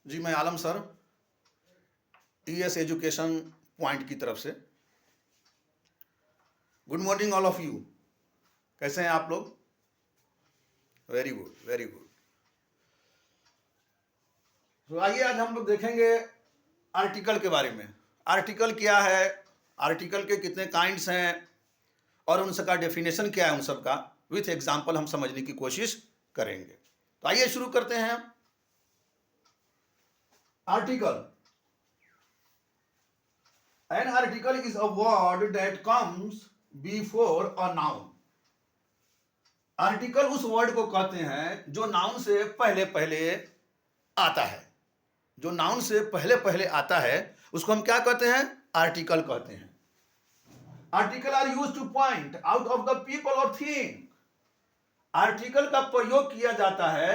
जी, मैं आलम sir, ES education point की तरफ से। Good morning all of you. कैसे हैं आप लोग? Very good, very good. तो आइए आज हम लोग देखेंगे आर्टिकल के बारे में। आर्टिकल क्या है, आर्टिकल के कितने काइंड्स हैं और उन सबका डेफिनेशन क्या है, उन सब का विथ एग्जाम्पल हम समझने की कोशिश करेंगे। तो आइए शुरू करते हैं। Article, an article is a word that comes before a noun। Article उस वर्ड को कहते हैं जो नाउन से पहले पहले आता है। जो नाउन से पहले पहले आता है उसको हम क्या कहते हैं? आर्टिकल कहते हैं। Article are use to point out of the people और थिंग। आर्टिकल का प्रयोग किया जाता है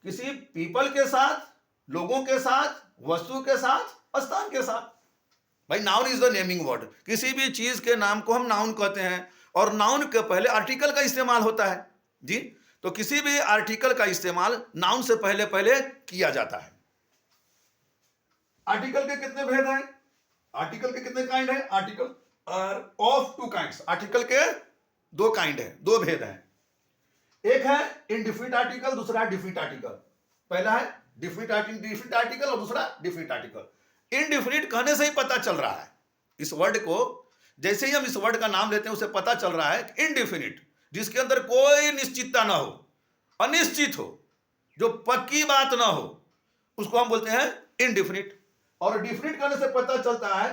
किसी पीपल के साथ, लोगों के साथ, वस्तु के साथ, स्थान के साथ। भाई noun is the naming word. किसी भी चीज के नाम को हम नाउन कहते हैं और नाउन के पहले आर्टिकल का इस्तेमाल होता है जी। तो किसी भी आर्टिकल का इस्तेमाल नाउन से पहले पहले किया जाता है। आर्टिकल के कितने भेद हैं? आर्टिकल के कितने काइंड हैं? Article are of two kinds. Article के दो काइंड हैं, दो भेद हैं। एक है इनडिफिनिट आर्टिकल, दूसरा डिफिनिट आर्टिकल। पहला है डिफिनिट आर्टिकल और दूसरा डिफिनिट आर्टिकल। इनडिफिनिट कहने से ही पता चल रहा है, इस वर्ड को जैसे ही हम इस वर्ड का नाम लेते हैं उसे पता चल रहा है इनडिफिनिट, जिसके अंदर कोई निश्चितता ना हो, अनिश्चित हो, जो पक्की बात ना हो, उसको हम बोलते हैं इनडिफिनिट। और डिफिनिट कहने से पता चलता है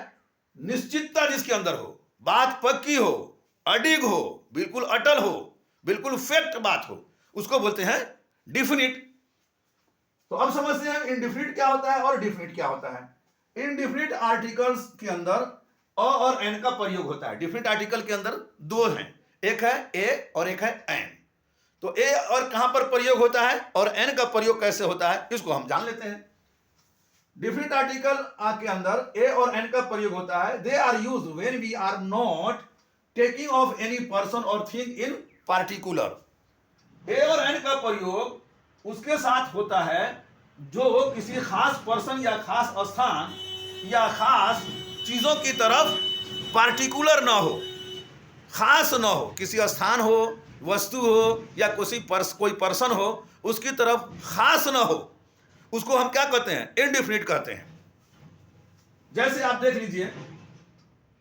निश्चितता जिसके अंदर हो, बात पक्की हो, अडिग हो, बिल्कुल अटल हो, बिल्कुल फैक्ट बात हो, उसको बोलते हैं डिफिनिट। तो अब समझते हैं इनडिफिनिट क्या होता है और डिफिनिट क्या होता है। इनडिफिनिट आर्टिकल्स के अंदर अ और एन का प्रयोग होता है। डिफिनिट आर्टिकल के अंदर दो हैं, एक है ए और एक है एन। तो ए और कहां पर प्रयोग होता है और एन का प्रयोग कैसे होता है, इसको हम जान लेते हैं। डिफिनिट आर्टिकल के अंदर ए और एन का प्रयोग होता है। They are use when we are not taking of any person और थिंग इन पार्टिकुलर। ए और एन का प्रयोग उसके साथ होता है जो किसी खास पर्सन या खास स्थान या खास चीजों की तरफ पार्टिकुलर ना हो, खास ना हो। किसी स्थान हो, वस्तु हो या कोई पर्सन हो, उसकी तरफ खास ना हो, उसको हम क्या कहते हैं? इनडिफिनिट कहते हैं। जैसे आप देख लीजिए,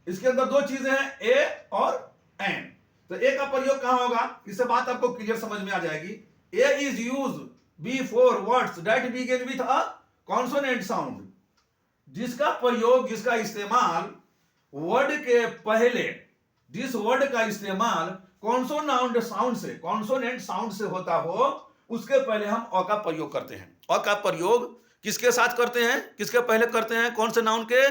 इसके अंदर दो चीजें हैं, ए और एन। तो ए का प्रयोग कहां होगा, इससे बात आपको क्लियर समझ में आ जाएगी। A is use before words that begin with a consonant sound. जिसका प्रयोग, जिसका इस्तेमाल वर्ड के पहले, जिस वर्ड का इस्तेमाल कॉन्सोनेंट साउंड से होता हो, उसके पहले हम अ का प्रयोग करते हैं। अ का प्रयोग किसके साथ करते हैं, किसके पहले करते हैं? कौन से नाउन के?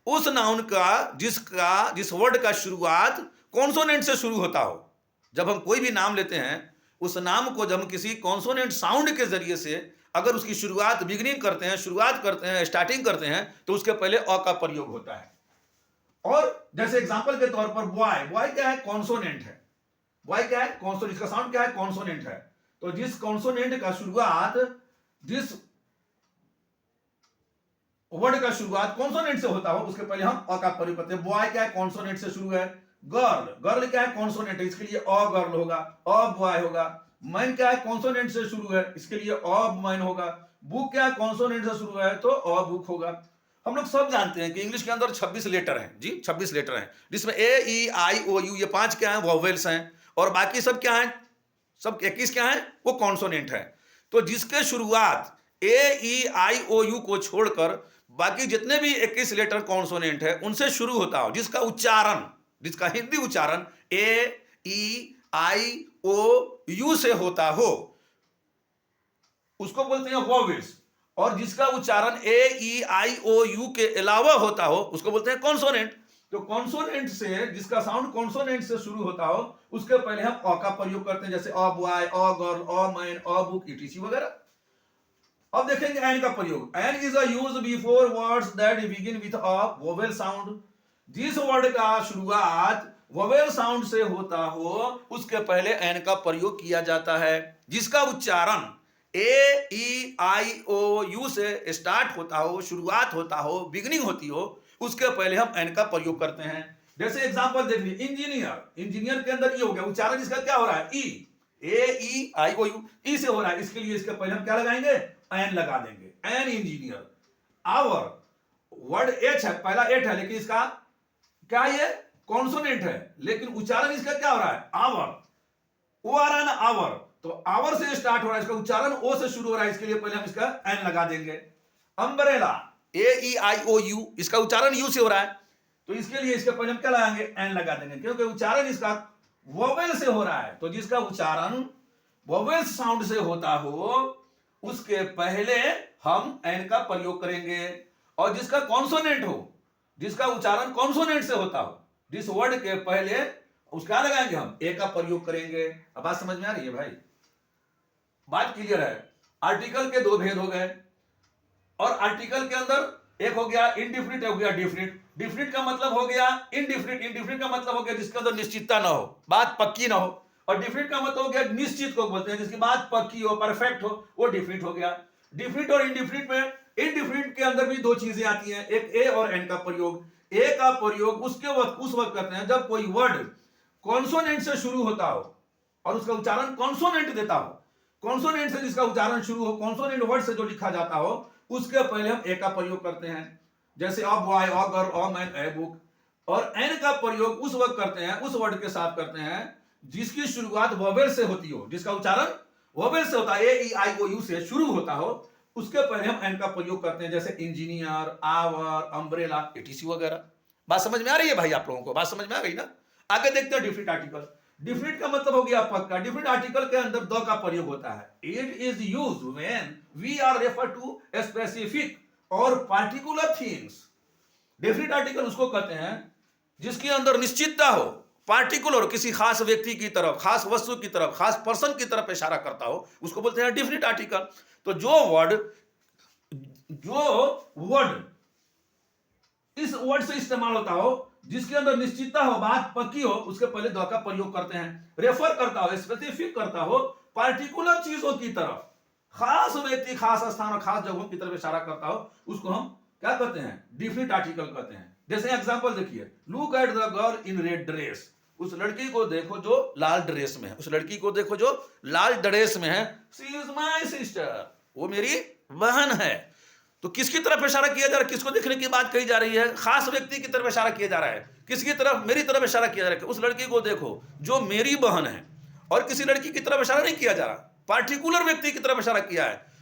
उस नाउन का जिस वर्ड का शुरुआत कॉन्सोनेंट से शुरू होता हो। जब हम कोई भी नाम लेते हैं, उस नाम को जब हम किसी कॉन्सोनेंट साउंड के जरिए से अगर उसकी शुरुआत बिगिनिंग करते हैं, शुरुआत करते हैं, स्टार्टिंग करते हैं, तो उसके पहले अ का प्रयोग होता है। और जैसे एग्जांपल के तौर पर बॉय, बॉय क्या है? कॉन्सोनेंट है। बॉय क्या है? कॉन्सोनेंट। इसका साउंड क्या है? कॉन्सोनेंट है। तो जिस कॉन्सोनेंट का शुरुआत, जिस वर्ड का शुरुआत कॉन्सोनेंट से होता हो, उसके पहले हम अ का प्रयोग करते हैं। बॉय क्या है? कॉन्सोनेंट से शुरू है। गर्ल, गर्ल क्या है? कॉन्सोनेंट है, इसके लिए अ गर्ल होगा, अ बॉय होगा। मैन क्या है? कॉन्सोनेंट से शुरू है, इसके लिए अ मैन होगा। बुक क्या है? कॉन्सोनेंट से शुरू है, तो अ बुक होगा। हम लोग सब जानते हैं कि इंग्लिश के अंदर 26 लेटर हैं जी, 26 लेटर हैं, जिसमें ए ई आई ओ यू, ये 5 क्या है? वॉवेल्स हैं, और बाकी सब क्या है? सब 21 क्या है? वो कॉन्सोनेंट है। तो जिसके शुरुआत ए ई आई ओ यू को छोड़कर बाकी जितने भी 21 लेटर कॉन्सोनेंट है उनसे शुरू होता हो, जिसका उच्चारण, जिसका हिंदी उच्चारण ए ई आई ओ यू से होता हो, उसको बोलते हैं वॉवेल्स। और जिसका उच्चारण ए ई आई ओ यू के अलावा होता हो, उसको बोलते हैं कॉन्सोनेंट। तो कॉन्सोनेंट से, जिसका साउंड कॉन्सोनेंट से शुरू होता हो, उसके पहले हम अ का प्रयोग करते हैं, जैसे a boy, a girl, a man, a book, etc वगैरह। अब देखेंगे एन का प्रयोग। An is a use before words that begin with a vowel sound. जिस वर्ड का शुरुआत वोवेल साउंड से होता हो, उसके पहले एन का प्रयोग किया जाता है। जिसका उच्चारण ए ई आई ओ यू से स्टार्ट होता हो, शुरुआत होता हो, बिगिनिंग होती हो, उसके पहले हम एन का प्रयोग करते हैं। जैसे एग्जांपल देख लीजिए, इंजीनियर, इंजीनियर के अंदर ये हो गया, उच्चारण इसका क्या हो रहा है, ई, ए ई आई ओ यू, ई से हो रहा है, इसके लिए इसके पहले हम क्या लगाएंगे, एन लगा देंगे, an engineer. Hour, word H है, पहला एच है, लेकिन इसका क्या, ये कॉन्सोनेंट है, लेकिन उच्चारण इसका क्या हो रहा है, आवर, ओ आ रहा है ना, आवर, तो आवर से स्टार्ट हो रहा है, इसका उच्चारण ओ से शुरू हो रहा है, इसके लिए पहले हम इसका एन लगा देंगे। Umbrella, A E I O you, इसका उच्चारण यू से हो रहा है, तो इसके लिए इसके पहले हम क्या लगाएंगे, एन लगा देंगे, क्योंकि उच्चारण इसका वोवेल से हो रहा है। तो जिसका उच्चारण वोवेल साउंड से होता हो, उसके पहले हम एन का प्रयोग करेंगे। और जिसका कॉन्सोनेंट हो, जिसका उच्चारण कॉन्सोनेंट से होता हो, जिस वर्ड के पहले उसका लगाएंगे हम ए का प्रयोग करेंगे। अब बात समझ में आ रही है भाई, बात क्लियर है। आर्टिकल के दो भेद हो गए, और आर्टिकल के अंदर एक हो गया इनडिफिनिट, एक हो गया डिफिनिट। डिफिनिट का मतलब हो गया इनडिफिनिट, इनडिफिनिट का मतलब हो गया जिसके अंदर निश्चितता ना हो, बात पक्की ना हो। और डिफिनिट का मतलब हो गया निश्चित को बोलते हैं, जिसकी बात पक्की हो, परफेक्ट हो, वो डिफिनिट हो गया। डिफिनिट और इनडिफिनिट में, इनडिफिनिट के अंदर भी दो चीजें आती हैं, एक ए और एन का प्रयोग। ए का प्रयोग उसके वक्त, उस वक्त करते हैं जब कोई वर्ड कॉन्सोनेंट से शुरू होता हो और उसका उच्चारण कॉन्सोनेंट देता हो। कॉन्सोनेंट से जिसका उच्चारण शुरू हो, कॉन्सोनेंट वर्ड से जो लिखा जाता हो, उसके पहले हम ए का प्रयोग करते हैं। जैसे a boy, a girl, a man, a book. और एन का प्रयोग उस वक्त करते हैं, उस वर्ड के साथ करते हैं जिसकी शुरुआत वोवेल से होती हो, जिसका उच्चारण वोवेल से होता है, ए ई आई ओ यू से शुरू होता हो, उसके पहले हम एन का प्रयोग करते हैं। जैसे इंजीनियर, आवर, अम्ब्रेला, एटीसी वगैरह। बात समझ में आ रही है भाई आप लोगों को, बात समझ में आ गई ना। आगे देखते हैं डिफिनिट आर्टिकल। डिफिनिट का मतलब हो गया पक्का। डिफिनिट आर्टिकल के अंदर द का प्रयोग होता है। It is used when we are refer to specific और पार्टिकुलर थिंग्स। डेफिनिट आर्टिकल उसको कहते हैं जिसके अंदर निश्चितता हो, पार्टिकुलर, किसी खास व्यक्ति की तरफ, खास वस्तु की तरफ, खास पर्सन की तरफ इशारा करता हो, उसको बोलते हैं डेफिनिट आर्टिकल। तो जो वर्ड इस वर्ड से इस्तेमाल होता हो, जिसके अंदर निश्चितता हो, बात पक्की हो, उसके पहले द का प्रयोग करते हैं। रेफर करता हो, स्पेसिफिक करता हो, पार्टिकुलर चीजों की तरफ, खास व्यक्ति, खास स्थान और खास जगहों की तरफ इशारा करता हो, उसको हम क्या कहते हैं, डिफिनिट आर्टिकल कहते हैं। जैसे एग्जांपल देखिए, look at the girl in red dress. उस लड़की को देखो जो लाल ड्रेस में है, उस लड़की को देखो जो लाल ड्रेस में है। शी इज माय सिस्टर, वो मेरी बहन है। तो किसकी तरफ इशारा किया जा रहा है, किसको देखने की बात कही जा रही है, खास व्यक्ति की तरफ इशारा किया जा रहा है। किसकी तरफ, मेरी तरफ इशारा किया जा रहा है। उस लड़की को देखो जो मेरी बहन है। और किसी लड़की की तरफ इशारा नहीं किया जा रहा, पार्टिकुलर व्यक्ति की तरफ इशारा किया है।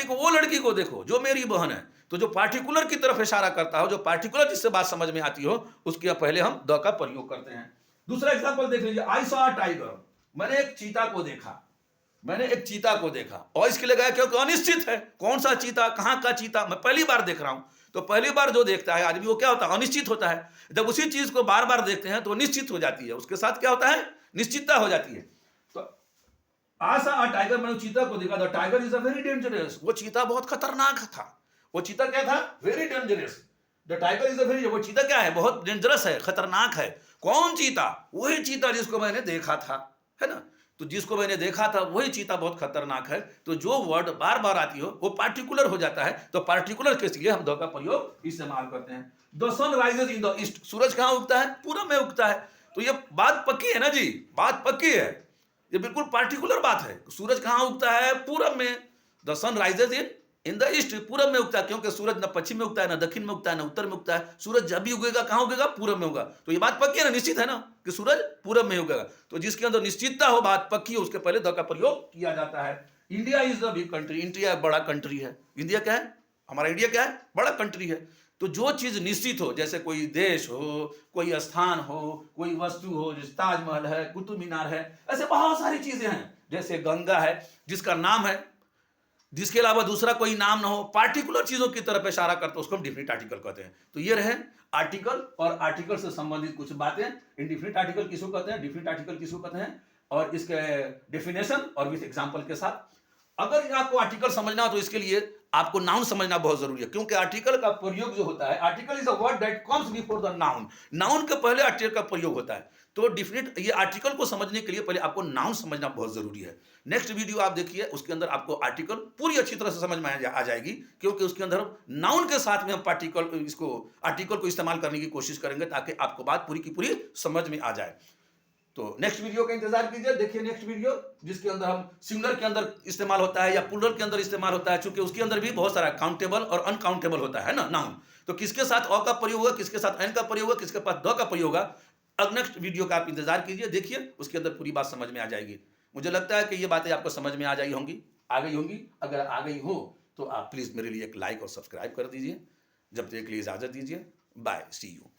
वो लड़की को देखो जो मेरी बहन है। तो जो पार्टिकुलर की तरफ इशारा करता हो, जो पार्टिकुलर जिससे बात समझ में आती हो, उसके पहले हम द का प्रयोग करते हैं। दूसरा एग्जांपल देख लीजिए, आई सॉ अ टाइगर। मैंने एक चीता को देखा, मैंने एक चीता को देखा। और इसके लिए गया क्योंकि अनिश्चित है, कौन सा चीता, कहां का चीता, मैं पहली बार देख रहा हूं। तो पहली बार जो देखता है आदमी, वो क्या होता है, अनिश्चित होता है। जब उसी चीज को बार बार देखते हैं तो निश्चित हो जाती है, उसके साथ क्या होता है, निश्चितता हो जाती है। तो आशा अ टाइगर, मैंने चीता को देखा। The tiger is a very dangerous, वो चीता बहुत खतरनाक था। वो चीता क्या था, very dangerous. The tiger is a very, वो चीता क्या है, बहुत डेंजरस है, खतरनाक है। कौन चीता, वही चीता जिसको मैंने देखा था, है ना। तो जिसको मैंने देखा था वही चीता बहुत खतरनाक है। तो जो वर्ड बार बार आती हो वो पार्टिकुलर हो जाता है। तो पार्टिकुलर के लिए हम द का प्रयोग इस्तेमाल करते हैं। The sun rises in the east, सूरज कहां उगता है, पूरब में उगता है। तो ये बात पक्की है ना जी, बात पक्की है, ये बिल्कुल पार्टिकुलर बात है। सूरज कहां उगता है, पूरब में। The sun rises in the east, पूरब में उगता है, क्योंकि सूरज न पश्चिम में उगता है, न दक्षिण में उगता है, न उत्तर में उगता है। सूरज जब भी उगेगा कहां उगेगा, पूरब में होगा। तो ये बात पक्की है ना, निश्चित है ना कि सूरज पूरब में उगेगा। तो जिसके अंदर निश्चितता हो, बात पक्की हो, उसके पहले द का प्रयोग किया जाता है। India is the big country, India बड़ा कंट्री है। इंडिया क्या है, हमारा इंडिया क्या है, बड़ा कंट्री है। तो जो चीज निश्चित हो, जैसे कोई देश हो, कोई स्थान हो, कोई वस्तु हो, जैसे ताजमहल है, कुतुब मीनार है, ऐसे बहुत सारी चीजें हैं। जैसे गंगा है, जिसका नाम है, जिसके अलावा दूसरा कोई नाम ना हो, पार्टिकुलर चीजों की तरफ इशारा करते हैं, उसको हम डिफिनिट आर्टिकल कहते हैं। तो ये रहे आर्टिकल और आर्टिकल से संबंधित कुछ बातें। इंडिफिनिट आर्टिकल किसको कहते हैं, डिफिनिट आर्टिकल किसको कहते हैं, और इसके डेफिनेशन और विथ एग्जांपल के साथ। अगर आपको आर्टिकल समझना हो तो इसके लिए आपको नाउन समझना बहुत जरूरी है, क्योंकि आर्टिकल का प्रयोग जो होता है, article is a word that comes before the noun, noun के पहले आर्टिकल का प्रयोग होता है। तो डिफिनिट ये आर्टिकल को समझने के लिए पहले आपको नाउन समझना बहुत जरूरी है। नेक्स्ट वीडियो आप देखिए, उसके अंदर आपको आर्टिकल पूरी अच्छी तरह से समझ में आ जाएगी, क्योंकि उसके अंदर नाउन के साथ में हम पार्टिकल इसको आर्टिकल को इस्तेमाल करने की कोशिश करेंगे, ताकि आपको बात पूरी की पूरी समझ में आ जाए। तो नेक्स्ट वीडियो का इंतजार कीजिए, देखिए नेक्स्ट वीडियो, जिसके अंदर हम सिंगुलर के अंदर इस्तेमाल होता है या प्लूरल के अंदर इस्तेमाल होता है, क्योंकि उसके अंदर भी बहुत सारा काउंटेबल और अनकाउंटेबल होता है ना नाउन। तो किसके साथ अ का प्रयोग होगा, किसके साथ एन का प्रयोग होगा, किसके पास द का प्रयोग होगा, अब नेक्स्ट वीडियो का आप इंतजार कीजिए, देखिए उसके अंदर पूरी बात समझ में आ जाएगी। मुझे लगता है कि ये बातें आपको समझ में आ गई होंगी। अगर आ गई हो तो आप प्लीज मेरे लिए एक लाइक और सब्सक्राइब कर दीजिए। जब तक के लिए इजाजत दीजिए, बाय, सी यू।